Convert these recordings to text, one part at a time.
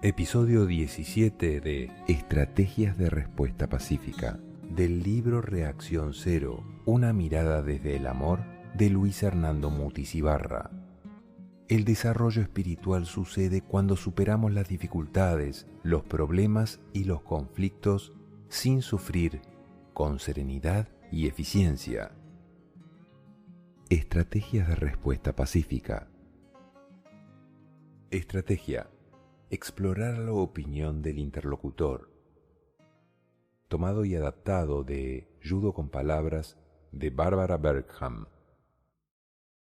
Episodio 17 de Estrategias de Respuesta Pacífica, del libro Reacción Cero, una mirada desde el amor, de Luis Hernando Mutis Ibarra. El desarrollo espiritual sucede cuando superamos las dificultades, los problemas y los conflictos sin sufrir, con serenidad y eficiencia. Estrategias de respuesta pacífica. Estrategia: explorar la opinión del interlocutor. Tomado y adaptado de Judo con Palabras, de Barbara Bergham.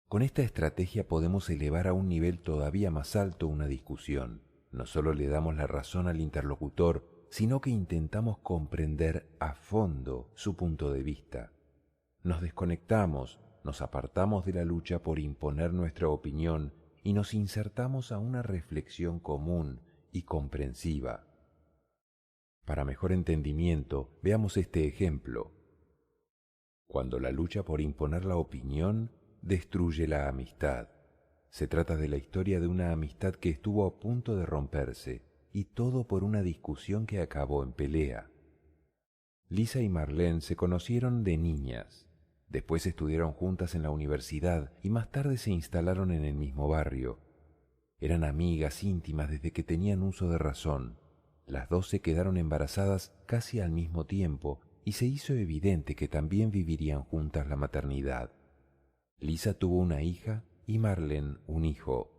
Con esta estrategia podemos elevar a un nivel todavía más alto una discusión. No solo le damos la razón al interlocutor, sino que intentamos comprender a fondo su punto de vista. Nos desconectamos, nos apartamos de la lucha por imponer nuestra opinión y nos insertamos a una reflexión común y comprensiva. Para mejor entendimiento, veamos este ejemplo. Cuando la lucha por imponer la opinión destruye la amistad. Se trata de la historia de una amistad que estuvo a punto de romperse, y todo por una discusión que acabó en pelea. Lisa y Marlene se conocieron de niñas. Después estudiaron juntas en la universidad y más tarde se instalaron en el mismo barrio. Eran amigas íntimas desde que tenían uso de razón. Las dos se quedaron embarazadas casi al mismo tiempo y se hizo evidente que también vivirían juntas la maternidad. Lisa tuvo una hija y Marlene un hijo.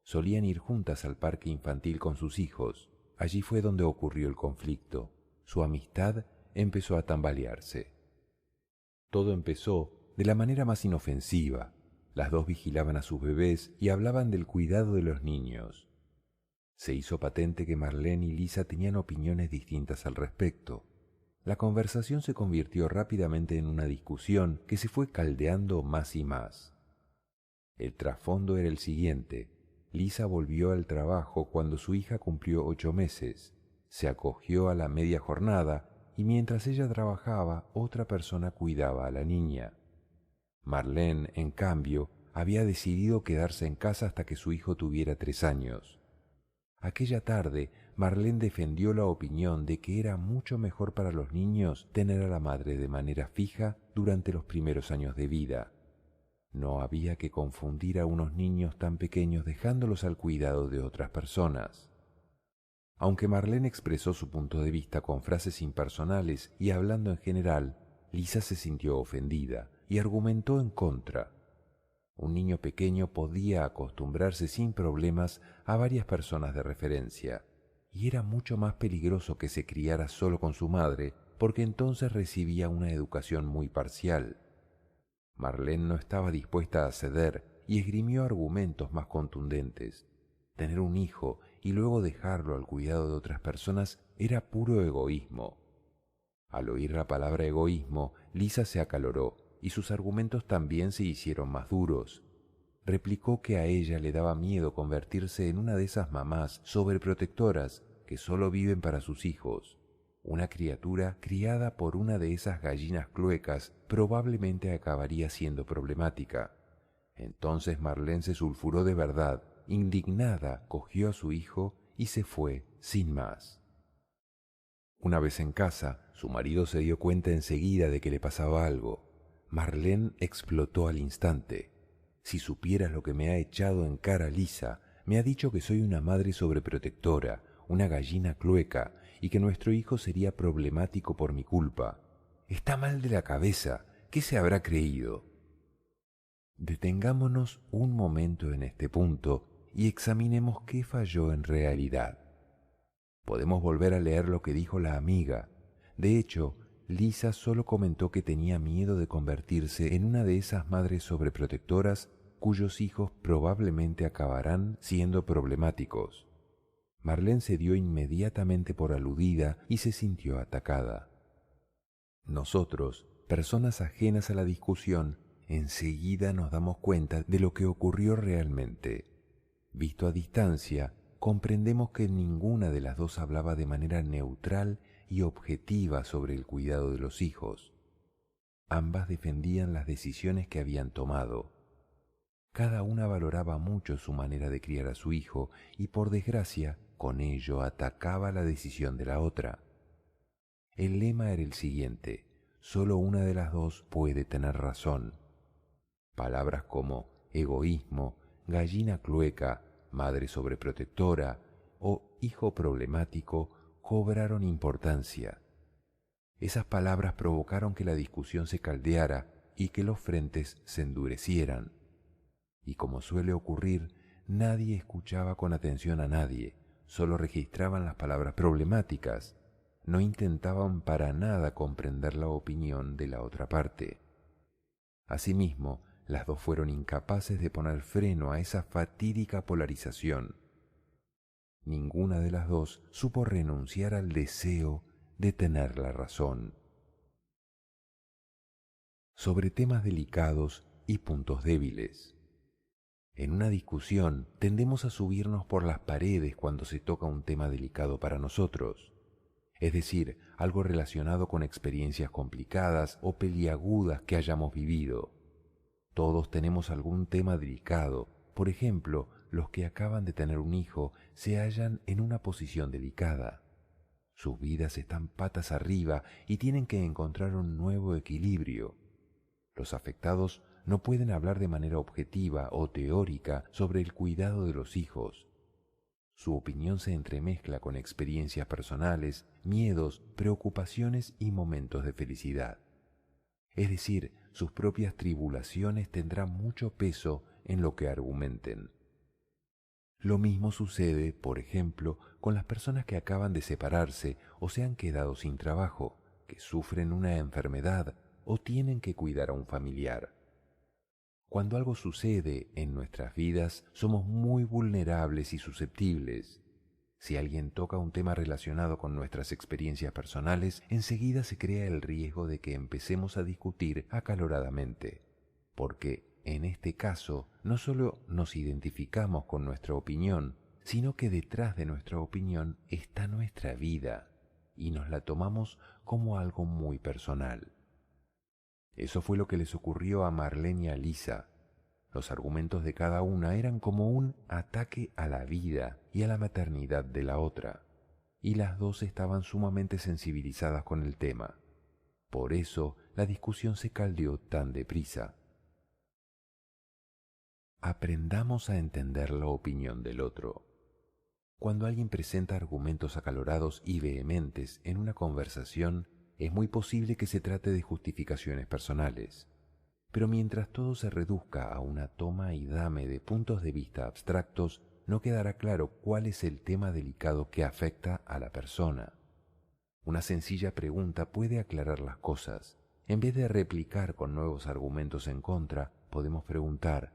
Solían ir juntas al parque infantil con sus hijos. Allí fue donde ocurrió el conflicto. Su amistad empezó a tambalearse. Todo empezó de la manera más inofensiva. Las dos vigilaban a sus bebés y hablaban del cuidado de los niños. Se hizo patente que Marlene y Lisa tenían opiniones distintas al respecto. La conversación se convirtió rápidamente en una discusión que se fue caldeando más y más. El trasfondo era el siguiente. Lisa volvió al trabajo cuando su hija cumplió 8 meses. Se acogió a la media jornada y mientras ella trabajaba, otra persona cuidaba a la niña. Marlene, en cambio, había decidido quedarse en casa hasta que su hijo tuviera 3 años. Aquella tarde, Marlene defendió la opinión de que era mucho mejor para los niños tener a la madre de manera fija durante los primeros años de vida. No había que confundir a unos niños tan pequeños dejándolos al cuidado de otras personas. Aunque Marlene expresó su punto de vista con frases impersonales y hablando en general, Lisa se sintió ofendida y argumentó en contra. Un niño pequeño podía acostumbrarse sin problemas a varias personas de referencia, y era mucho más peligroso que se criara solo con su madre, porque entonces recibía una educación muy parcial. Marlene no estaba dispuesta a ceder y esgrimió argumentos más contundentes. Tener un hijo y luego dejarlo al cuidado de otras personas era puro egoísmo. Al oír la palabra egoísmo, Lisa se acaloró y sus argumentos también se hicieron más duros. Replicó que a ella le daba miedo convertirse en una de esas mamás sobreprotectoras que solo viven para sus hijos. Una criatura criada por una de esas gallinas cluecas probablemente acabaría siendo problemática. Entonces Marlene se sulfuró de verdad. Indignada, cogió a su hijo y se fue sin más. Una vez en casa, su marido se dio cuenta enseguida de que le pasaba algo. Marlene explotó al instante. Si supieras lo que me ha echado en cara Lisa, me ha dicho que soy una madre sobreprotectora, una gallina clueca, y que nuestro hijo sería problemático por mi culpa. Está mal de la cabeza. ¿Qué se habrá creído? Detengámonos un momento en este punto y examinemos qué falló en realidad. Podemos volver a leer lo que dijo la amiga. De hecho, Lisa solo comentó que tenía miedo de convertirse en una de esas madres sobreprotectoras cuyos hijos probablemente acabarán siendo problemáticos. Marlene se dio inmediatamente por aludida y se sintió atacada. Nosotros, personas ajenas a la discusión, enseguida nos damos cuenta de lo que ocurrió realmente. Visto a distancia, comprendemos que ninguna de las dos hablaba de manera neutral y objetiva sobre el cuidado de los hijos. Ambas defendían las decisiones que habían tomado. Cada una valoraba mucho su manera de criar a su hijo y, por desgracia, con ello atacaba la decisión de la otra. El lema era el siguiente: solo una de las dos puede tener razón. Palabras como egoísmo, gallina clueca, madre sobreprotectora o hijo problemático cobraron importancia. Esas palabras provocaron que la discusión se caldeara y que los frentes se endurecieran. Y como suele ocurrir, nadie escuchaba con atención a nadie, solo registraban las palabras problemáticas, no intentaban para nada comprender la opinión de la otra parte. Asimismo, las dos fueron incapaces de poner freno a esa fatídica polarización. Ninguna de las dos supo renunciar al deseo de tener la razón. Sobre temas delicados y puntos débiles. En una discusión tendemos a subirnos por las paredes cuando se toca un tema delicado para nosotros, es decir, algo relacionado con experiencias complicadas o peliagudas que hayamos vivido. Todos tenemos algún tema delicado. Por ejemplo, los que acaban de tener un hijo se hallan en una posición delicada. Sus vidas están patas arriba y tienen que encontrar un nuevo equilibrio. Los afectados no pueden hablar de manera objetiva o teórica sobre el cuidado de los hijos. Su opinión se entremezcla con experiencias personales, miedos, preocupaciones y momentos de felicidad. Es decir, sus propias tribulaciones tendrán mucho peso en lo que argumenten. Lo mismo sucede, por ejemplo, con las personas que acaban de separarse o se han quedado sin trabajo, que sufren una enfermedad o tienen que cuidar a un familiar. Cuando algo sucede en nuestras vidas, somos muy vulnerables y susceptibles. Si alguien toca un tema relacionado con nuestras experiencias personales, enseguida se crea el riesgo de que empecemos a discutir acaloradamente, porque en este caso no solo nos identificamos con nuestra opinión, sino que detrás de nuestra opinión está nuestra vida y nos la tomamos como algo muy personal. Eso fue lo que les ocurrió a Marlene y a Lisa. Los argumentos de cada una eran como un ataque a la vida y a la maternidad de la otra, y las dos estaban sumamente sensibilizadas con el tema. Por eso la discusión se caldeó tan deprisa. Aprendamos a entender la opinión del otro. Cuando alguien presenta argumentos acalorados y vehementes en una conversación, es muy posible que se trate de justificaciones personales. Pero mientras todo se reduzca a una toma y dame de puntos de vista abstractos, no quedará claro cuál es el tema delicado que afecta a la persona. Una sencilla pregunta puede aclarar las cosas. En vez de replicar con nuevos argumentos en contra, podemos preguntar: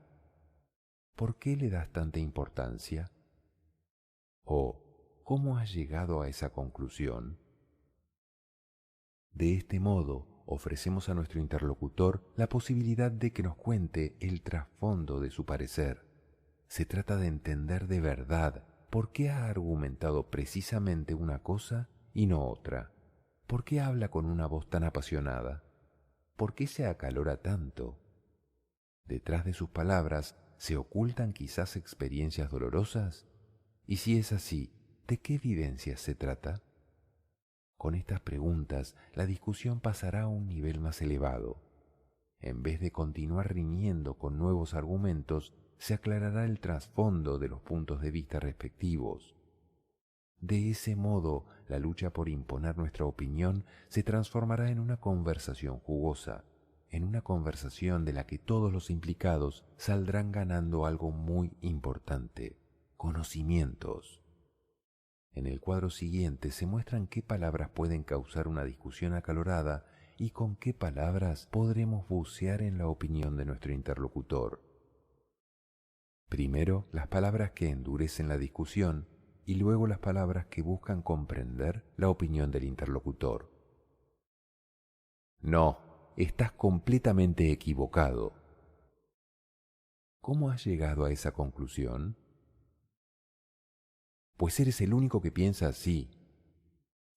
¿por qué le das tanta importancia? O ¿cómo has llegado a esa conclusión? De este modo, ofrecemos a nuestro interlocutor la posibilidad de que nos cuente el trasfondo de su parecer. Se trata de entender de verdad por qué ha argumentado precisamente una cosa y no otra. ¿Por qué habla con una voz tan apasionada? ¿Por qué se acalora tanto? ¿Detrás de sus palabras se ocultan quizás experiencias dolorosas? Y si es así, ¿de qué evidencias se trata? Con estas preguntas, la discusión pasará a un nivel más elevado. En vez de continuar riñendo con nuevos argumentos, se aclarará el trasfondo de los puntos de vista respectivos. De ese modo, la lucha por imponer nuestra opinión se transformará en una conversación jugosa, en una conversación de la que todos los implicados saldrán ganando algo muy importante: conocimientos. En el cuadro siguiente se muestran qué palabras pueden causar una discusión acalorada y con qué palabras podremos bucear en la opinión de nuestro interlocutor. Primero, las palabras que endurecen la discusión y luego las palabras que buscan comprender la opinión del interlocutor. No, estás completamente equivocado. ¿Cómo has llegado a esa conclusión? Pues eres el único que piensa así.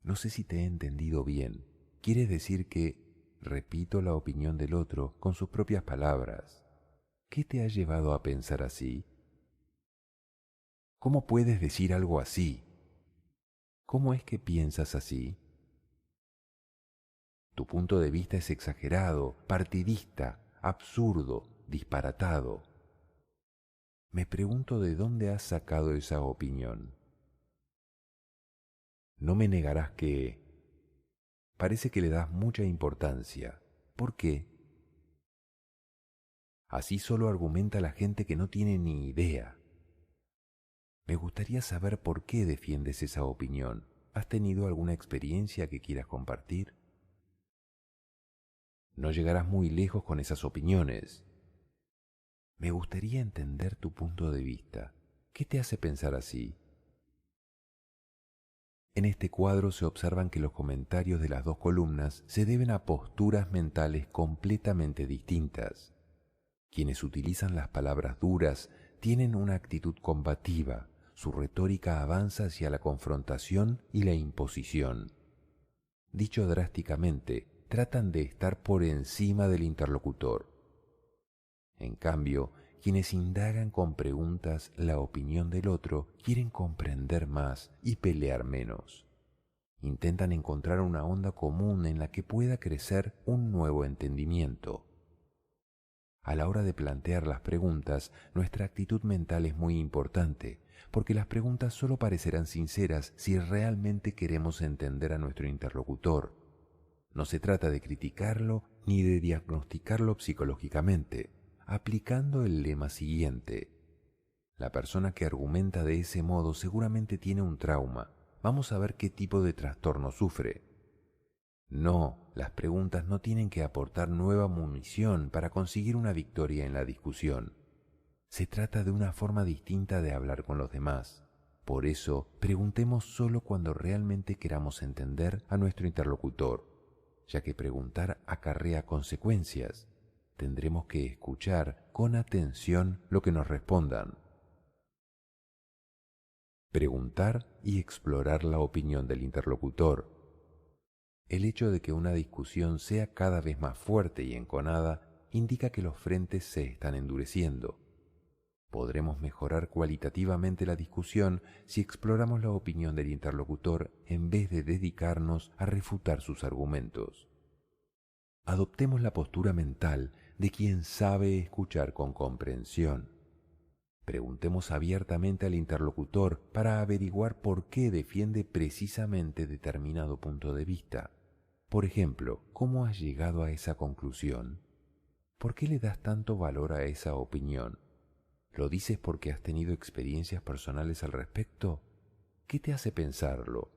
No sé si te he entendido bien. Quiere decir que repito la opinión del otro con sus propias palabras. ¿Qué te ha llevado a pensar así? ¿Cómo puedes decir algo así? ¿Cómo es que piensas así? Tu punto de vista es exagerado, partidista, absurdo, disparatado. Me pregunto de dónde has sacado esa opinión. No me negarás que parece que le das mucha importancia. ¿Por qué? Así solo argumenta la gente que no tiene ni idea. Me gustaría saber por qué defiendes esa opinión. ¿Has tenido alguna experiencia que quieras compartir? No llegarás muy lejos con esas opiniones. Me gustaría entender tu punto de vista. ¿Qué te hace pensar así? En este cuadro se observan que los comentarios de las dos columnas se deben a posturas mentales completamente distintas. Quienes utilizan las palabras duras tienen una actitud combativa, su retórica avanza hacia la confrontación y la imposición. Dicho drásticamente, tratan de estar por encima del interlocutor. En cambio, quienes indagan con preguntas la opinión del otro quieren comprender más y pelear menos. Intentan encontrar una onda común en la que pueda crecer un nuevo entendimiento. A la hora de plantear las preguntas, nuestra actitud mental es muy importante, porque las preguntas solo parecerán sinceras si realmente queremos entender a nuestro interlocutor. No se trata de criticarlo ni de diagnosticarlo psicológicamente, aplicando el lema siguiente. La persona que argumenta de ese modo seguramente tiene un trauma. Vamos a ver qué tipo de trastorno sufre. No, las preguntas no tienen que aportar nueva munición para conseguir una victoria en la discusión. Se trata de una forma distinta de hablar con los demás. Por eso, preguntemos solo cuando realmente queramos entender a nuestro interlocutor, ya que preguntar acarrea consecuencias. Tendremos que escuchar con atención lo que nos respondan. Preguntar y explorar la opinión del interlocutor. El hecho de que una discusión sea cada vez más fuerte y enconada indica que los frentes se están endureciendo. Podremos mejorar cualitativamente la discusión si exploramos la opinión del interlocutor en vez de dedicarnos a refutar sus argumentos. Adoptemos la postura mental de quien sabe escuchar con comprensión. Preguntemos abiertamente al interlocutor para averiguar por qué defiende precisamente determinado punto de vista. Por ejemplo, ¿cómo has llegado a esa conclusión? ¿Por qué le das tanto valor a esa opinión? ¿Lo dices porque has tenido experiencias personales al respecto? ¿Qué te hace pensarlo?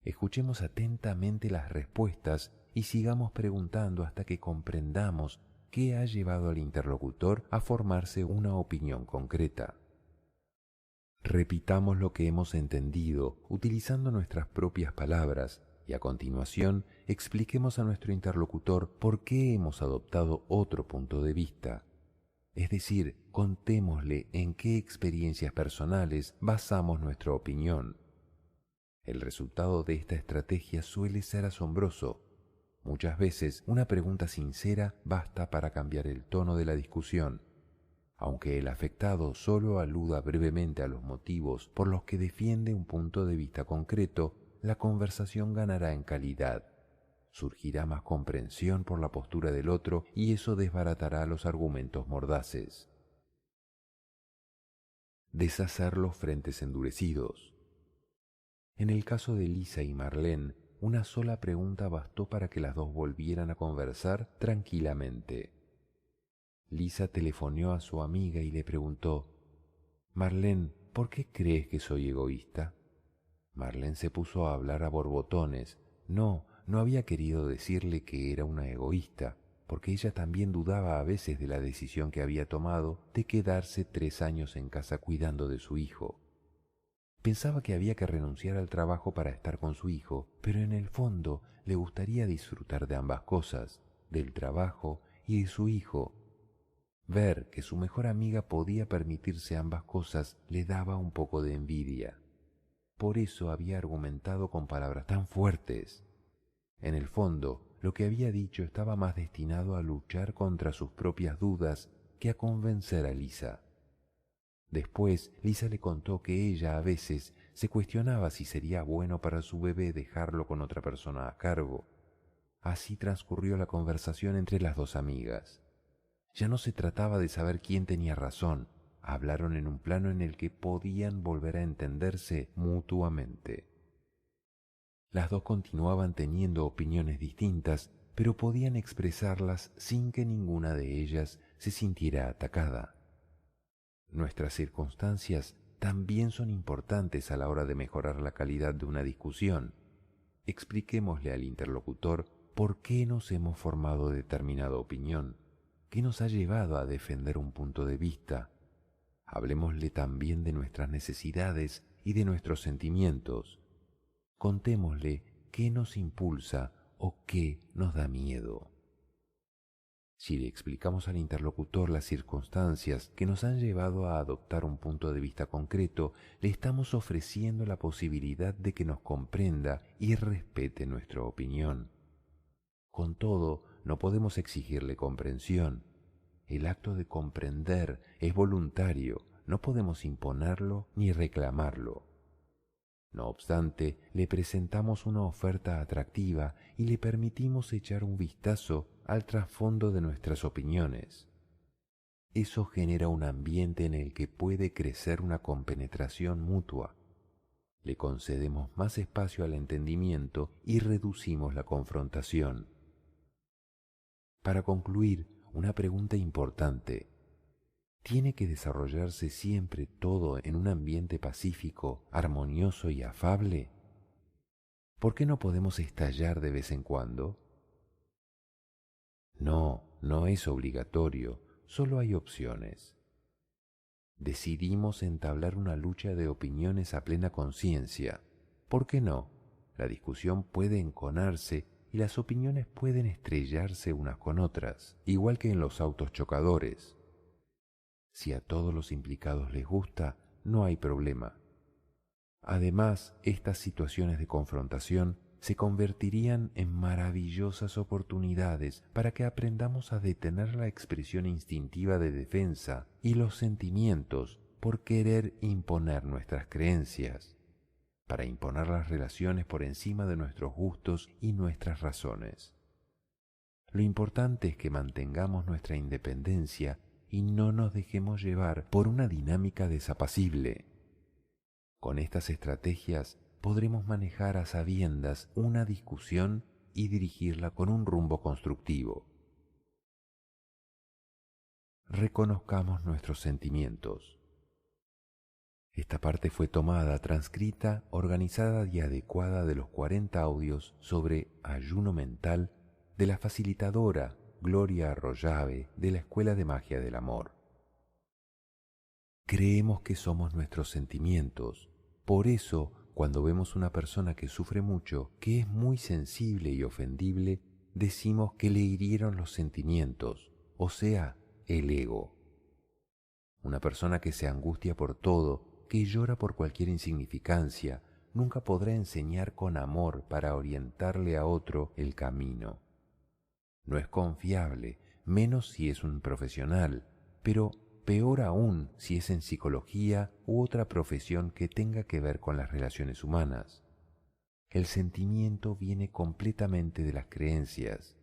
Escuchemos atentamente las respuestas y sigamos preguntando hasta que comprendamos qué ha llevado al interlocutor a formarse una opinión concreta. Repitamos lo que hemos entendido utilizando nuestras propias palabras y a continuación expliquemos a nuestro interlocutor por qué hemos adoptado otro punto de vista. Es decir, contémosle en qué experiencias personales basamos nuestra opinión. El resultado de esta estrategia suele ser asombroso. Muchas veces una pregunta sincera basta para cambiar el tono de la discusión. Aunque el afectado solo aluda brevemente a los motivos por los que defiende un punto de vista concreto, la conversación ganará en calidad. Surgirá más comprensión por la postura del otro y eso desbaratará los argumentos mordaces. Deshacer los frentes endurecidos. En el caso de Lisa y Marlene, una sola pregunta bastó para que las dos volvieran a conversar tranquilamente. Lisa telefoneó a su amiga y le preguntó: «Marlene, ¿por qué crees que soy egoísta?». Marlene se puso a hablar a borbotones. No había querido decirle que era una egoísta, porque ella también dudaba a veces de la decisión que había tomado de quedarse 3 años en casa cuidando de su hijo. Pensaba que había que renunciar al trabajo para estar con su hijo, pero en el fondo le gustaría disfrutar de ambas cosas, del trabajo y de su hijo. Ver que su mejor amiga podía permitirse ambas cosas le daba un poco de envidia. Por eso había argumentado con palabras tan fuertes. En el fondo, lo que había dicho estaba más destinado a luchar contra sus propias dudas que a convencer a Lisa. Después, Lisa le contó que ella a veces se cuestionaba si sería bueno para su bebé dejarlo con otra persona a cargo. Así transcurrió la conversación entre las dos amigas. Ya no se trataba de saber quién tenía razón. Hablaron en un plano en el que podían volver a entenderse mutuamente. Las dos continuaban teniendo opiniones distintas, pero podían expresarlas sin que ninguna de ellas se sintiera atacada. Nuestras circunstancias también son importantes a la hora de mejorar la calidad de una discusión. Expliquémosle al interlocutor por qué nos hemos formado determinada opinión, qué nos ha llevado a defender un punto de vista. Hablemosle también de nuestras necesidades y de nuestros sentimientos. Contémosle qué nos impulsa o qué nos da miedo. Si le explicamos al interlocutor las circunstancias que nos han llevado a adoptar un punto de vista concreto, le estamos ofreciendo la posibilidad de que nos comprenda y respete nuestra opinión. Con todo, no podemos exigirle comprensión. El acto de comprender es voluntario, no podemos imponerlo ni reclamarlo. No obstante, le presentamos una oferta atractiva y le permitimos echar un vistazo al trasfondo de nuestras opiniones. Eso genera un ambiente en el que puede crecer una compenetración mutua. Le concedemos más espacio al entendimiento y reducimos la confrontación. Para concluir, una pregunta importante. ¿Tiene que desarrollarse siempre todo en un ambiente pacífico, armonioso y afable? ¿Por qué no podemos estallar de vez en cuando? No es obligatorio, solo hay opciones. Decidimos entablar una lucha de opiniones a plena conciencia. ¿Por qué no? La discusión puede enconarse y las opiniones pueden estrellarse unas con otras, igual que en los autos chocadores. Si a todos los implicados les gusta, no hay problema. Además, estas situaciones de confrontación se convertirían en maravillosas oportunidades para que aprendamos a detener la expresión instintiva de defensa y los sentimientos por querer imponer nuestras creencias, para imponer las relaciones por encima de nuestros gustos y nuestras razones. Lo importante es que mantengamos nuestra independencia y no nos dejemos llevar por una dinámica desapacible. Con estas estrategias podremos manejar a sabiendas una discusión y dirigirla con un rumbo constructivo. Reconozcamos nuestros sentimientos. Esta parte fue tomada, transcrita, organizada y adecuada de los 40 audios sobre ayuno mental de la facilitadora Gloria Arroyave de la Escuela de Magia del Amor. Creemos que somos nuestros sentimientos. Por eso, cuando vemos una persona que sufre mucho, que es muy sensible y ofendible, decimos que le hirieron los sentimientos, o sea, el ego. Una persona que se angustia por todo, que llora por cualquier insignificancia, nunca podrá enseñar con amor para orientarle a otro el camino. No es confiable, menos si es un profesional, pero peor aún si es en psicología u otra profesión que tenga que ver con las relaciones humanas. El sentimiento viene completamente de las creencias.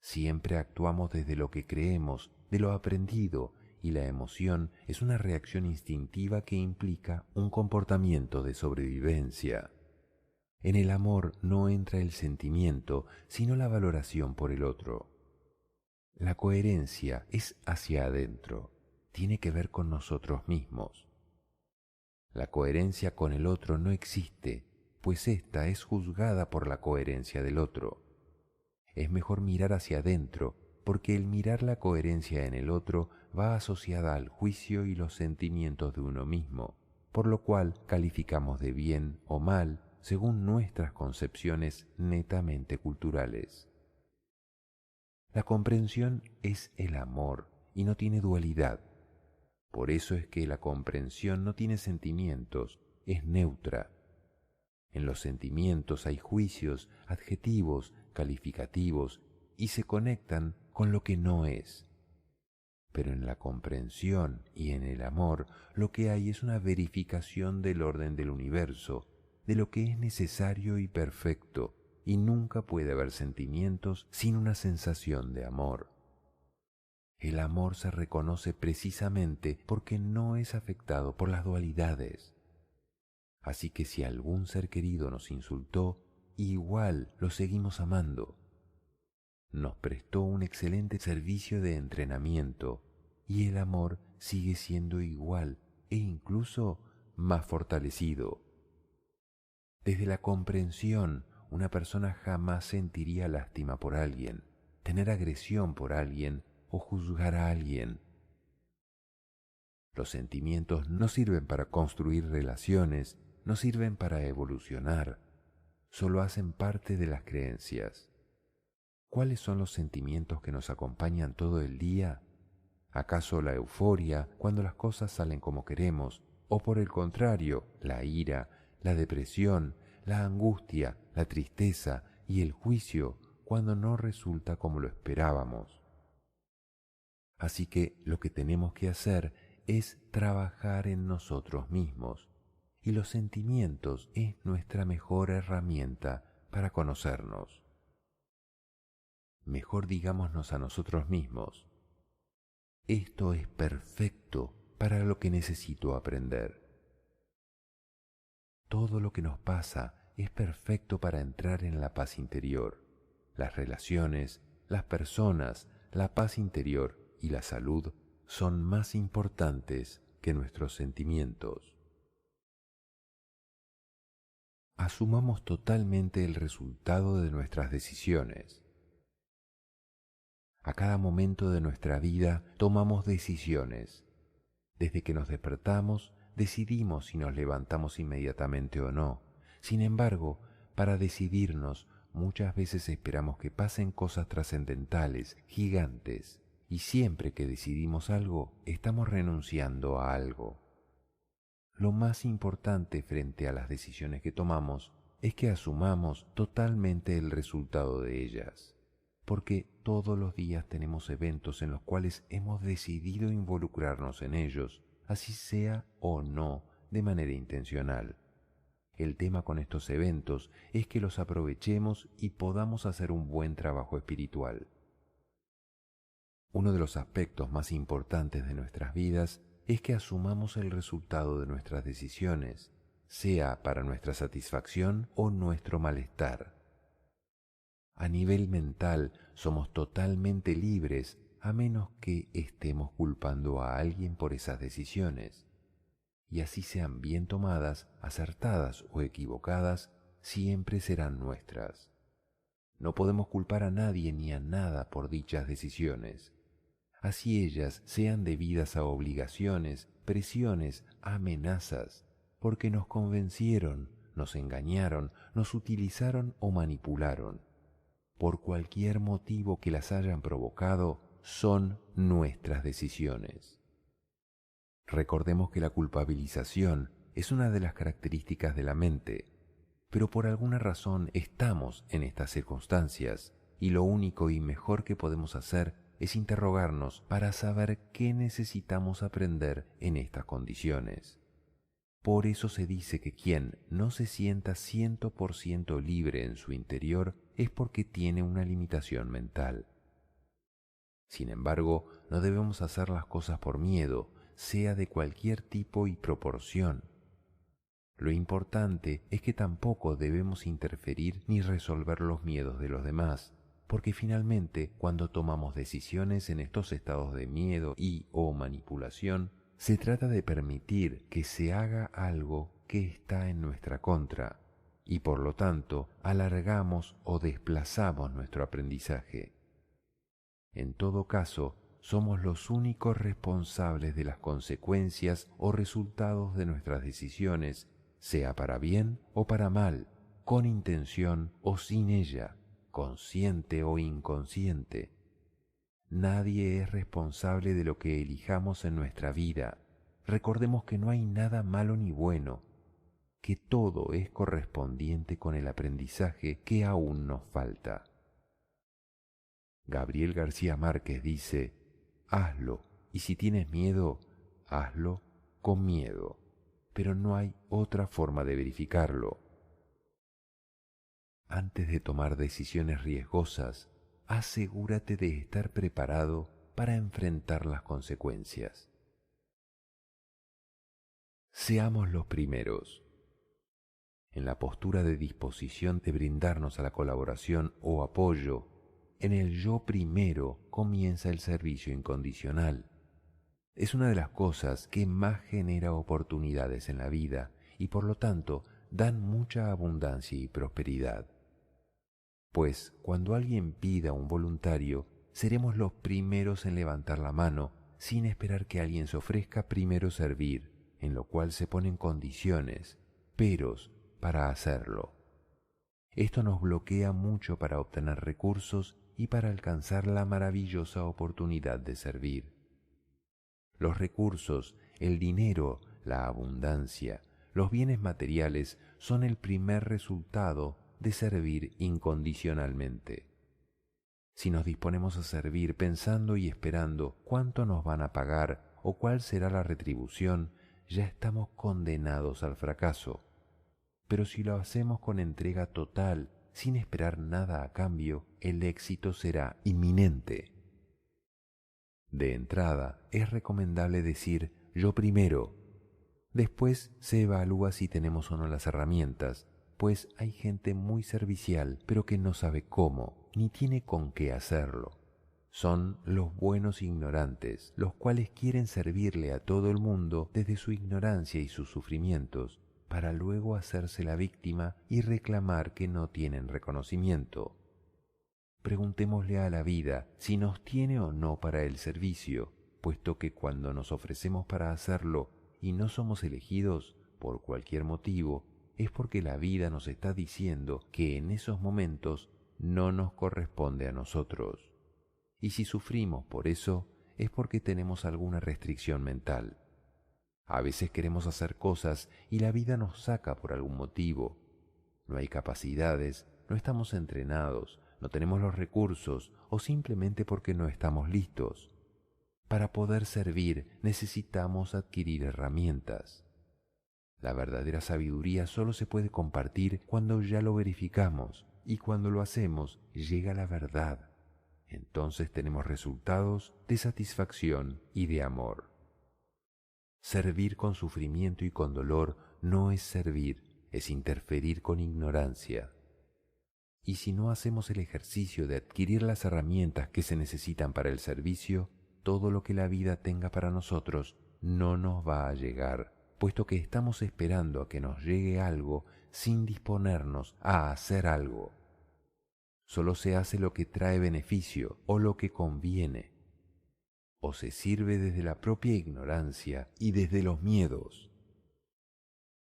Siempre actuamos desde lo que creemos, de lo aprendido, y la emoción es una reacción instintiva que implica un comportamiento de sobrevivencia. En el amor no entra el sentimiento, sino la valoración por el otro. La coherencia es hacia adentro, tiene que ver con nosotros mismos. La coherencia con el otro no existe, pues ésta es juzgada por la coherencia del otro. Es mejor mirar hacia adentro, porque el mirar la coherencia en el otro va asociada al juicio y los sentimientos de uno mismo, por lo cual calificamos de bien o mal según nuestras concepciones netamente culturales. La comprensión es el amor y no tiene dualidad. Por eso es que la comprensión no tiene sentimientos, es neutra. En los sentimientos hay juicios, adjetivos, calificativos y se conectan con lo que no es. Pero en la comprensión y en el amor lo que hay es una verificación del orden del universo, de lo que es necesario y perfecto, y nunca puede haber sentimientos sin una sensación de amor. El amor se reconoce precisamente porque no es afectado por las dualidades. Así que si algún ser querido nos insultó, igual lo seguimos amando. Nos prestó un excelente servicio de entrenamiento y el amor sigue siendo igual e incluso más fortalecido. Desde la comprensión, una persona jamás sentiría lástima por alguien, tener agresión por alguien o juzgar a alguien. Los sentimientos no sirven para construir relaciones, no sirven para evolucionar, solo hacen parte de las creencias. ¿Cuáles son los sentimientos que nos acompañan todo el día? ¿Acaso la euforia cuando las cosas salen como queremos? ¿O por el contrario, la ira, la depresión, la angustia, la tristeza y el juicio cuando no resulta como lo esperábamos? Así que lo que tenemos que hacer es trabajar en nosotros mismos, y los sentimientos es nuestra mejor herramienta para conocernos. Mejor digámonos a nosotros mismos: esto es perfecto para lo que necesito aprender. Todo lo que nos pasa es perfecto para entrar en la paz interior. Las relaciones, las personas, la paz interior y la salud son más importantes que nuestros sentimientos. Asumamos totalmente el resultado de nuestras decisiones. A cada momento de nuestra vida tomamos decisiones. Desde que nos despertamos, decidimos si nos levantamos inmediatamente o no. Sin embargo, para decidirnos, muchas veces esperamos que pasen cosas trascendentales, gigantes, y siempre que decidimos algo, estamos renunciando a algo. Lo más importante frente a las decisiones que tomamos es que asumamos totalmente el resultado de ellas, porque todos los días tenemos eventos en los cuales hemos decidido involucrarnos en ellos, así sea o no de manera intencional. El tema con estos eventos es que los aprovechemos y podamos hacer un buen trabajo espiritual. Uno de los aspectos más importantes de nuestras vidas es que asumamos el resultado de nuestras decisiones, sea para nuestra satisfacción o nuestro malestar. A nivel mental somos totalmente libres a menos que estemos culpando a alguien por esas decisiones. Y así sean bien tomadas, acertadas o equivocadas, siempre serán nuestras. No podemos culpar a nadie ni a nada por dichas decisiones. Así ellas sean debidas a obligaciones, presiones, amenazas, porque nos convencieron, nos engañaron, nos utilizaron o manipularon. Por cualquier motivo que las hayan provocado, son nuestras decisiones. Recordemos que la culpabilización es una de las características de la mente, pero por alguna razón estamos en estas circunstancias y lo único y mejor que podemos hacer es interrogarnos para saber qué necesitamos aprender en estas condiciones. Por eso se dice que quien no se sienta 100% libre en su interior es porque tiene una limitación mental. Sin embargo, no debemos hacer las cosas por miedo, sea de cualquier tipo y proporción. Lo importante es que tampoco debemos interferir ni resolver los miedos de los demás, porque finalmente cuando tomamos decisiones en estos estados de miedo y/o manipulación, se trata de permitir que se haga algo que está en nuestra contra, y por lo tanto alargamos o desplazamos nuestro aprendizaje. En todo caso, somos los únicos responsables de las consecuencias o resultados de nuestras decisiones, sea para bien o para mal, con intención o sin ella, consciente o inconsciente. Nadie es responsable de lo que elijamos en nuestra vida. Recordemos que no hay nada malo ni bueno, que todo es correspondiente con el aprendizaje que aún nos falta. Gabriel García Márquez dice: hazlo Y si tienes miedo, hazlo con miedo, pero no hay otra forma de verificarlo. Antes de tomar decisiones riesgosas, asegúrate de estar preparado para enfrentar las consecuencias. Seamos los primeros. En la postura de disposición de brindarnos a la colaboración o apoyo, en el yo primero comienza el servicio incondicional. Es una de las cosas que más genera oportunidades en la vida y por lo tanto dan mucha abundancia y prosperidad. Pues cuando alguien pida un voluntario, seremos los primeros en levantar la mano sin esperar que alguien se ofrezca primero servir, en lo cual se ponen condiciones, peros, para hacerlo. Esto nos bloquea mucho para obtener recursos y para alcanzar la maravillosa oportunidad de servir. Los recursos, el dinero, la abundancia, los bienes materiales son el primer resultado de servir incondicionalmente. Si nos disponemos a servir pensando y esperando cuánto nos van a pagar o cuál será la retribución, ya estamos condenados al fracaso. Pero si lo hacemos con entrega total, sin esperar nada a cambio, el éxito será inminente. De entrada, es recomendable decir yo primero. Después se evalúa si tenemos o no las herramientas, pues hay gente muy servicial, pero que no sabe cómo, ni tiene con qué hacerlo. Son los buenos ignorantes, los cuales quieren servirle a todo el mundo desde su ignorancia y sus sufrimientos, para luego hacerse la víctima y reclamar que no tienen reconocimiento. Preguntémosle a la vida si nos tiene o no para el servicio, puesto que cuando nos ofrecemos para hacerlo y no somos elegidos por cualquier motivo, es porque la vida nos está diciendo que en esos momentos no nos corresponde a nosotros. Y si sufrimos por eso, es porque tenemos alguna restricción mental. A veces queremos hacer cosas y la vida nos saca por algún motivo. No hay capacidades, no estamos entrenados, no tenemos los recursos o simplemente porque no estamos listos. Para poder servir necesitamos adquirir herramientas. La verdadera sabiduría solo se puede compartir cuando ya lo verificamos y cuando lo hacemos llega la verdad. Entonces tenemos resultados de satisfacción y de amor. Servir con sufrimiento y con dolor no es servir, es interferir con ignorancia. Y si no hacemos el ejercicio de adquirir las herramientas que se necesitan para el servicio, todo lo que la vida tenga para nosotros no nos va a llegar, puesto que estamos esperando a que nos llegue algo sin disponernos a hacer algo. Solo se hace lo que trae beneficio o lo que conviene. O se sirve desde la propia ignorancia y desde los miedos.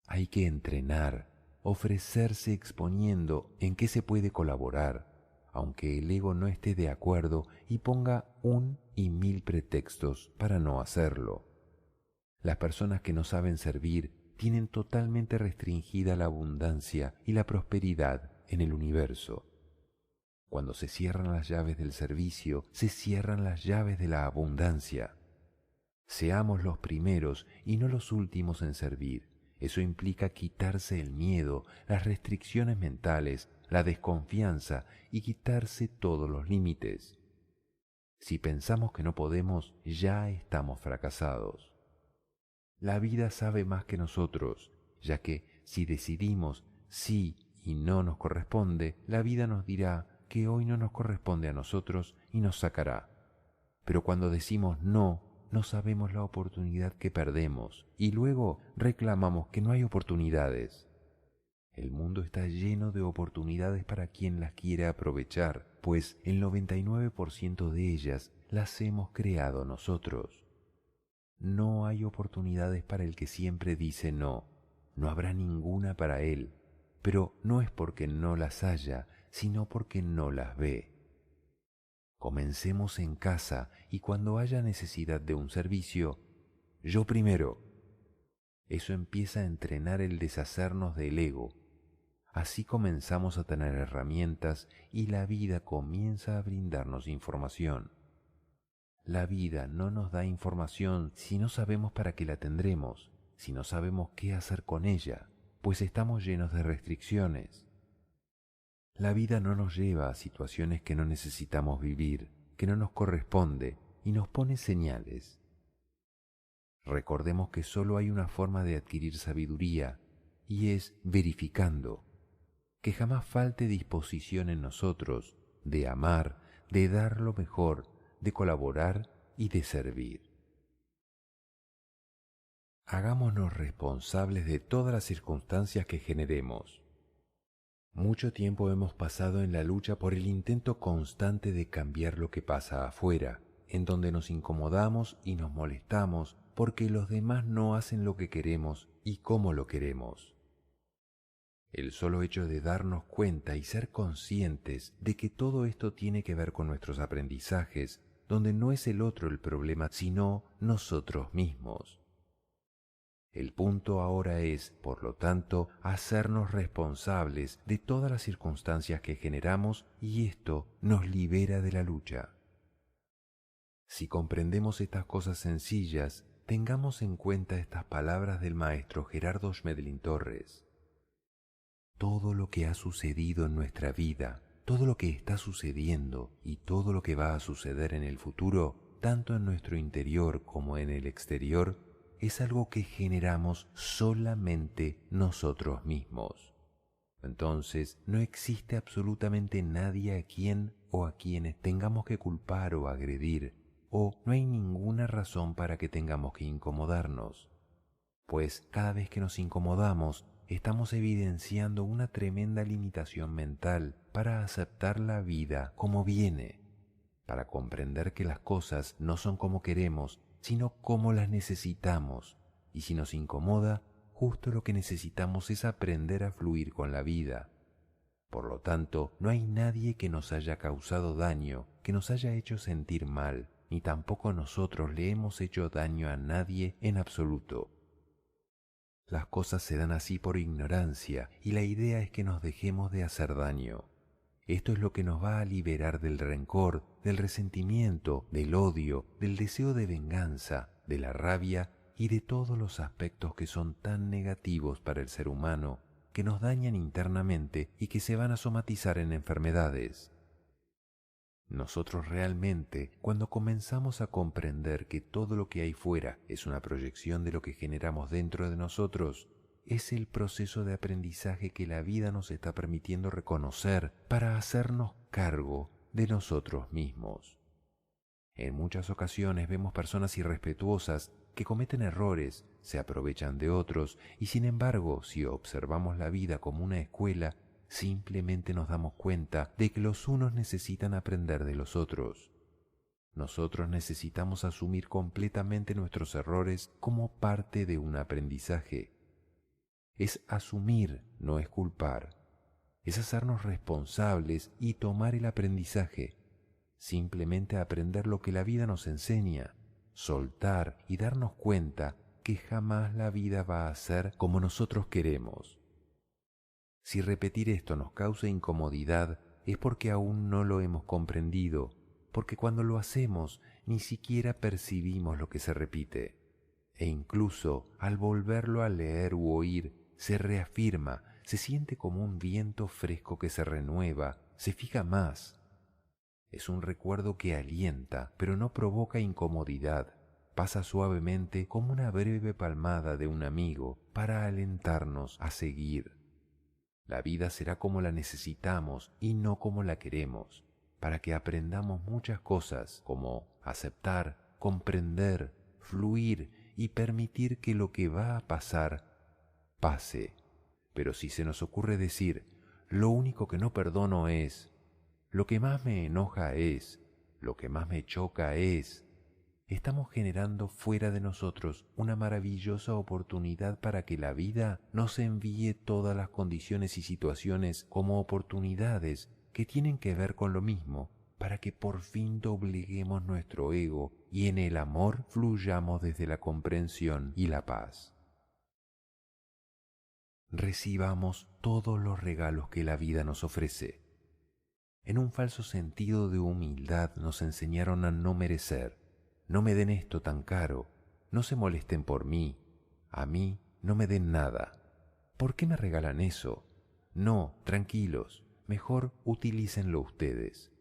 Hay que entrenar, ofrecerse exponiendo en qué se puede colaborar, aunque el ego no esté de acuerdo y ponga 1 y 1000 pretextos para no hacerlo. Las personas que no saben servir tienen totalmente restringida la abundancia y la prosperidad en el universo. Cuando se cierran las llaves del servicio, se cierran las llaves de la abundancia. Seamos los primeros y no los últimos en servir. Eso implica quitarse el miedo, las restricciones mentales, la desconfianza y quitarse todos los límites. Si pensamos que no podemos, ya estamos fracasados. La vida sabe más que nosotros, ya que si decidimos sí y no nos corresponde, la vida nos dirá que hoy no nos corresponde a nosotros y nos sacará. Pero cuando decimos no sabemos la oportunidad que perdemos y luego reclamamos que no hay oportunidades. El mundo está lleno de oportunidades para quien las quiere aprovechar, pues el 99% de ellas las hemos creado nosotros. No hay oportunidades para el que siempre dice no, no habrá ninguna para él, pero no es porque no las haya, sino porque no las ve. Comencemos en casa y cuando haya necesidad de un servicio, yo primero. Eso empieza a entrenar el deshacernos del ego. Así comenzamos a tener herramientas y la vida comienza a brindarnos información. La vida no nos da información si no sabemos para qué la tendremos, si no sabemos qué hacer con ella, pues estamos llenos de restricciones. La vida no nos lleva a situaciones que no necesitamos vivir, que no nos corresponde, y nos pone señales. Recordemos que solo hay una forma de adquirir sabiduría, y es verificando. Que jamás falte disposición en nosotros de amar, de dar lo mejor, de colaborar y de servir. Hagámonos responsables de todas las circunstancias que generemos. Mucho tiempo hemos pasado en la lucha por el intento constante de cambiar lo que pasa afuera, en donde nos incomodamos y nos molestamos porque los demás no hacen lo que queremos y cómo lo queremos. El solo hecho de darnos cuenta y ser conscientes de que todo esto tiene que ver con nuestros aprendizajes, donde no es el otro el problema, sino nosotros mismos. El punto ahora es, por lo tanto, hacernos responsables de todas las circunstancias que generamos y esto nos libera de la lucha. Si comprendemos estas cosas sencillas, tengamos en cuenta estas palabras del maestro Gerardo Schmedlin Torres. Todo lo que ha sucedido en nuestra vida, todo lo que está sucediendo y todo lo que va a suceder en el futuro, tanto en nuestro interior como en el exterior, es algo que generamos solamente nosotros mismos. Entonces, no existe absolutamente nadie a quien o a quienes tengamos que culpar o agredir, o no hay ninguna razón para que tengamos que incomodarnos, pues cada vez que nos incomodamos, estamos evidenciando una tremenda limitación mental para aceptar la vida como viene, para comprender que las cosas no son como queremos, sino como las necesitamos, y si nos incomoda, justo lo que necesitamos es aprender a fluir con la vida. Por lo tanto, no hay nadie que nos haya causado daño, que nos haya hecho sentir mal, ni tampoco nosotros le hemos hecho daño a nadie en absoluto. Las cosas se dan así por ignorancia y la idea es que nos dejemos de hacer daño. Esto es lo que nos va a liberar del rencor, del resentimiento, del odio, del deseo de venganza, de la rabia y de todos los aspectos que son tan negativos para el ser humano, que nos dañan internamente y que se van a somatizar en enfermedades. Nosotros realmente, cuando comenzamos a comprender que todo lo que hay fuera es una proyección de lo que generamos dentro de nosotros, es el proceso de aprendizaje que la vida nos está permitiendo reconocer para hacernos cargo de nosotros mismos. En muchas ocasiones vemos personas irrespetuosas que cometen errores, se aprovechan de otros y sin embargo, si observamos la vida como una escuela, simplemente nos damos cuenta de que los unos necesitan aprender de los otros. Nosotros necesitamos asumir completamente nuestros errores como parte de un aprendizaje. Es asumir, no es culpar. Es hacernos responsables y tomar el aprendizaje. Simplemente aprender lo que la vida nos enseña, soltar y darnos cuenta que jamás la vida va a ser como nosotros queremos. Si repetir esto nos causa incomodidad, es porque aún no lo hemos comprendido, porque cuando lo hacemos ni siquiera percibimos lo que se repite. E incluso al volverlo a leer u oír, se reafirma, se siente como un viento fresco que se renueva, se fija más. Es un recuerdo que alienta, pero no provoca incomodidad. Pasa suavemente como una breve palmada de un amigo para alentarnos a seguir. La vida será como la necesitamos y no como la queremos, para que aprendamos muchas cosas como aceptar, comprender, fluir y permitir que lo que va a pasar, pase. Pero si se nos ocurre decir, lo único que no perdono es, lo que más me enoja es, lo que más me choca es, estamos generando fuera de nosotros una maravillosa oportunidad para que la vida nos envíe todas las condiciones y situaciones como oportunidades que tienen que ver con lo mismo, para que por fin dobleguemos nuestro ego y en el amor fluyamos desde la comprensión y la paz. Recibamos todos los regalos que la vida nos ofrece. En un falso sentido de humildad nos enseñaron a no merecer. no me den esto tan caro, no se molesten por mí, a mí no me den nada. ¿Por qué me regalan eso? No, tranquilos, mejor utilícenlo ustedes.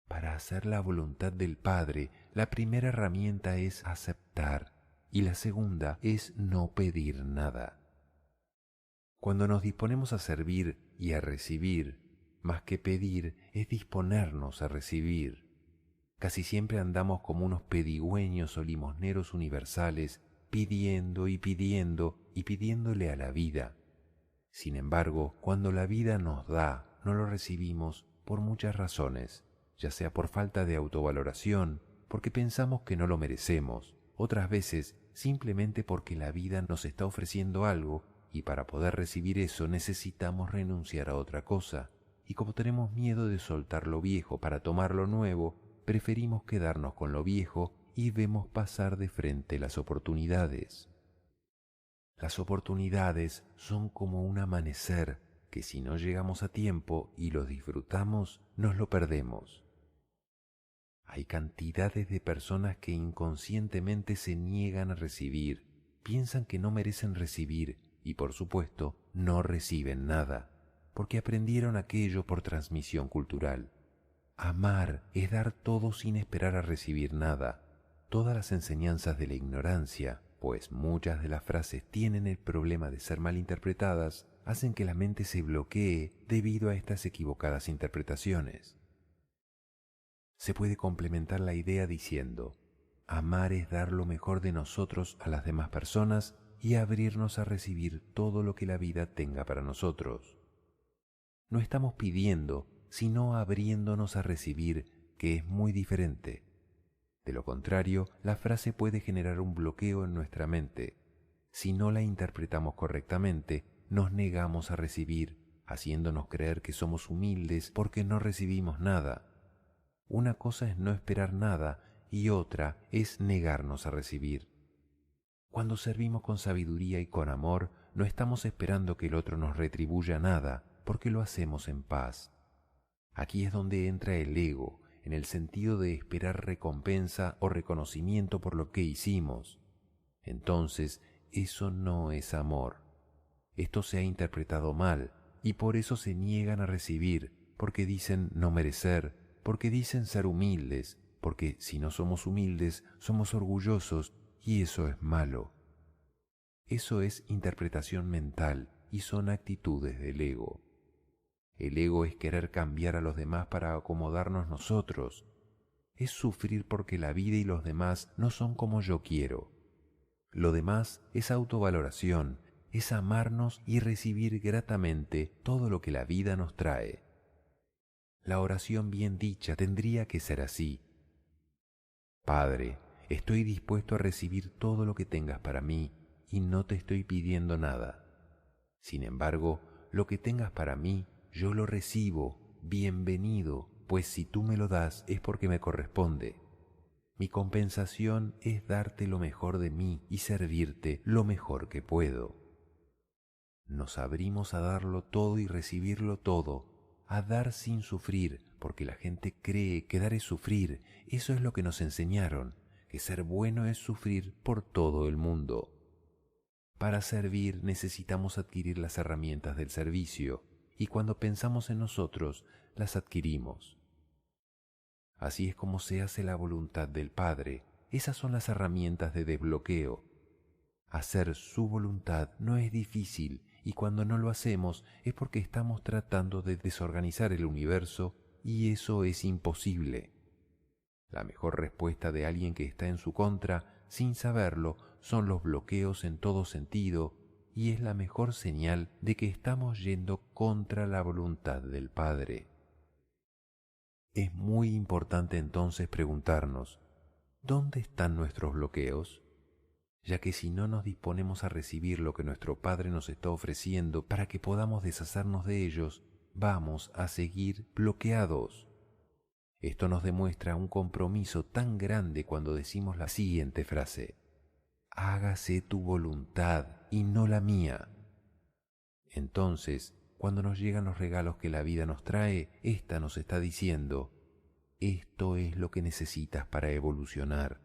Para hacer la voluntad del Padre, la primera herramienta es aceptar y la segunda es no pedir nada. Cuando nos disponemos a servir y a recibir, más que pedir, es disponernos a recibir. Casi siempre andamos como unos pedigüeños o limosneros universales, pidiendo y pidiendo y pidiéndole a la vida. Sin embargo, cuando la vida nos da, no lo recibimos por muchas razones, ya sea por falta de autovaloración, porque pensamos que no lo merecemos, otras veces simplemente porque la vida nos está ofreciendo algo y para poder recibir eso necesitamos renunciar a otra cosa, y como tenemos miedo de soltar lo viejo para tomar lo nuevo, preferimos quedarnos con lo viejo y vemos pasar de frente las oportunidades. Las oportunidades son como un amanecer que si no llegamos a tiempo y los disfrutamos, nos lo perdemos. Hay cantidades de personas que inconscientemente se niegan a recibir, piensan que no merecen recibir y por supuesto no reciben nada, porque aprendieron aquello por transmisión cultural. Amar es dar todo sin esperar a recibir nada. Todas las enseñanzas de la ignorancia, pues muchas de las frases tienen el problema de ser mal interpretadas, hacen que la mente se bloquee debido a estas equivocadas interpretaciones. Se puede complementar la idea diciendo, amar es dar lo mejor de nosotros a las demás personas y abrirnos a recibir todo lo que la vida tenga para nosotros. No estamos pidiendo, sino abriéndonos a recibir, que es muy diferente. De lo contrario, la frase puede generar un bloqueo en nuestra mente. Si no la interpretamos correctamente, nos negamos a recibir, haciéndonos creer que somos humildes porque no recibimos nada. Una cosa es no esperar nada y otra es negarnos a recibir. Cuando servimos con sabiduría y con amor, no estamos esperando que el otro nos retribuya nada, porque lo hacemos en paz. Aquí es donde entra el ego, en el sentido de esperar recompensa o reconocimiento por lo que hicimos. Entonces, eso no es amor. Esto se ha interpretado mal, y por eso se niegan a recibir, porque dicen no merecer, porque dicen ser humildes, porque si no somos humildes, somos orgullosos, y eso es malo. Eso es interpretación mental, y son actitudes del ego. El ego es querer cambiar a los demás para acomodarnos nosotros. Es sufrir porque la vida y los demás no son como yo quiero. Lo demás es autovaloración, es amarnos y recibir gratamente todo lo que la vida nos trae. La oración bien dicha tendría que ser así. Padre, estoy dispuesto a recibir todo lo que tengas para mí y no te estoy pidiendo nada. Sin embargo, lo que tengas para mí, yo lo recibo, bienvenido, pues si tú me lo das es porque me corresponde. Mi compensación es darte lo mejor de mí y servirte lo mejor que puedo. Nos abrimos a darlo todo y recibirlo todo, a dar sin sufrir, porque la gente cree que dar es sufrir. Eso es lo que nos enseñaron, que ser bueno es sufrir por todo el mundo. Para servir necesitamos adquirir las herramientas del servicio, y cuando pensamos en nosotros, las adquirimos. Así es como se hace la voluntad del Padre. Esas son las herramientas de desbloqueo. Hacer su voluntad no es difícil, y cuando no lo hacemos es porque estamos tratando de desorganizar el universo, y eso es imposible. La mejor respuesta de alguien que está en su contra, sin saberlo, son los bloqueos en todo sentido, y es la mejor señal de que estamos yendo contra la voluntad del Padre. Es muy importante entonces preguntarnos, ¿dónde están nuestros bloqueos? Ya que si no nos disponemos a recibir lo que nuestro Padre nos está ofreciendo para que podamos deshacernos de ellos, vamos a seguir bloqueados. Esto nos demuestra un compromiso tan grande cuando decimos la siguiente frase: hágase tu voluntad y no la mía. Entonces, cuando nos llegan los regalos que la vida nos trae, ésta nos está diciendo: esto es lo que necesitas para evolucionar.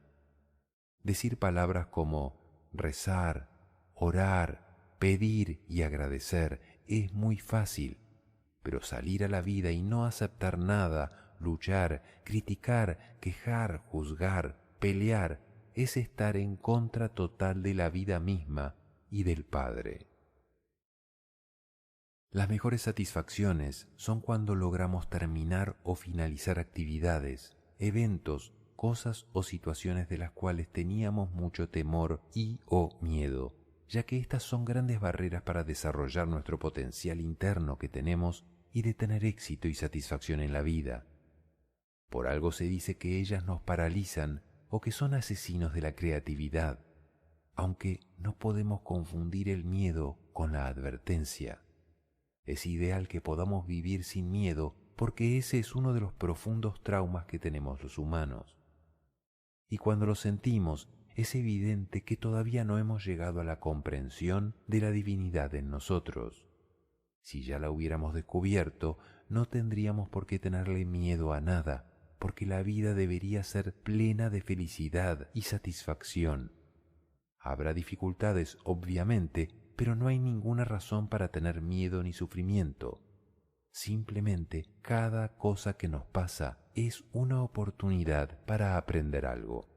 Decir palabras como rezar, orar, pedir y agradecer es muy fácil, pero salir a la vida y no aceptar nada, luchar, criticar, quejar, juzgar, pelear, es estar en contra total de la vida misma y del Padre. Las mejores satisfacciones son cuando logramos terminar o finalizar actividades, eventos, cosas o situaciones de las cuales teníamos mucho temor y o miedo, ya que estas son grandes barreras para desarrollar nuestro potencial interno que tenemos y de tener éxito y satisfacción en la vida. Por algo se dice que ellas nos paralizan o que son asesinos de la creatividad, aunque no podemos confundir el miedo con la advertencia. Es ideal que podamos vivir sin miedo porque ese es uno de los profundos traumas que tenemos los humanos. Y cuando lo sentimos, es evidente que todavía no hemos llegado a la comprensión de la divinidad en nosotros. Si ya la hubiéramos descubierto, no tendríamos por qué tenerle miedo a nada, porque la vida debería ser plena de felicidad y satisfacción. Habrá dificultades, obviamente, pero no hay ninguna razón para tener miedo ni sufrimiento. Simplemente cada cosa que nos pasa es una oportunidad para aprender algo.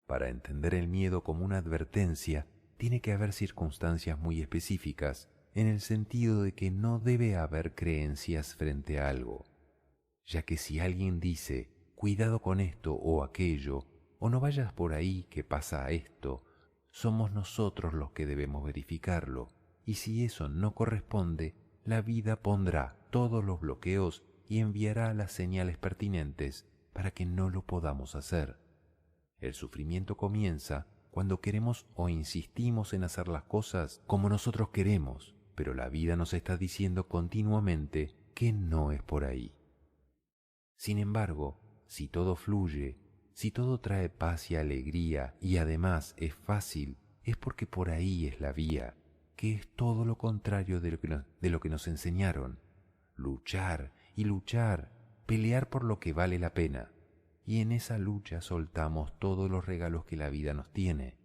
Para entender el miedo como una advertencia, tiene que haber circunstancias muy específicas, en el sentido de que no debe haber creencias frente a algo, ya que si alguien dice, cuidado con esto o aquello, o no vayas por ahí que pasa esto, somos nosotros los que debemos verificarlo, y si eso no corresponde, la vida pondrá todos los bloqueos y enviará las señales pertinentes para que no lo podamos hacer. El sufrimiento comienza cuando queremos o insistimos en hacer las cosas como nosotros queremos, pero la vida nos está diciendo continuamente que no es por ahí. Sin embargo, si todo fluye, si todo trae paz y alegría y además es fácil, es porque por ahí es la vía, que es todo lo contrario de lo que nos enseñaron. Luchar y luchar, pelear por lo que vale la pena. Y en esa lucha soltamos todos los regalos que la vida nos tiene.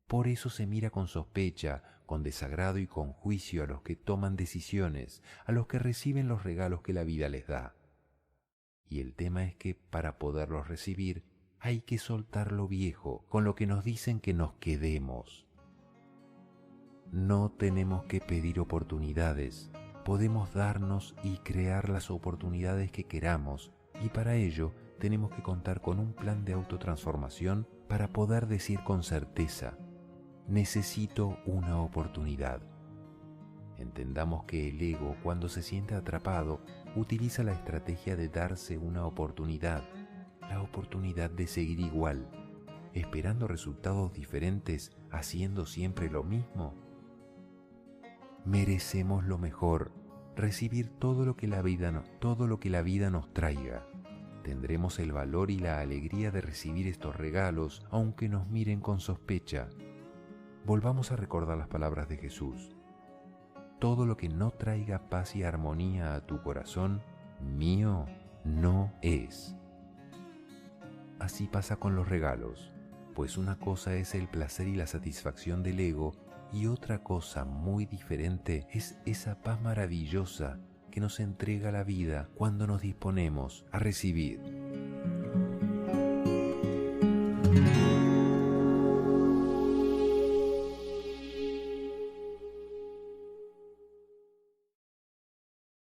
Por eso se mira con sospecha, con desagrado y con juicio a los que toman decisiones, a los que reciben los regalos que la vida les da. Y el tema es que para poderlos recibir hay que soltar lo viejo, con lo que nos dicen que nos quedemos. No tenemos que pedir oportunidades, podemos darnos y crear las oportunidades que queramos, y para ello tenemos que contar con un plan de autotransformación para poder decir con certeza, necesito una oportunidad. Entendamos que el ego, cuando se siente atrapado, utiliza la estrategia de darse una oportunidad, la oportunidad de seguir igual, esperando resultados diferentes, haciendo siempre lo mismo. Merecemos lo mejor, recibir todo lo que la vida nos traiga. Tendremos el valor y la alegría de recibir estos regalos, aunque nos miren con sospecha. Volvamos a recordar las palabras de Jesús. Todo lo que no traiga paz y armonía a tu corazón, mío no es. Así pasa con los regalos, pues una cosa es el placer y la satisfacción del ego y otra cosa muy diferente es esa paz maravillosa que nos entrega la vida cuando nos disponemos a recibir.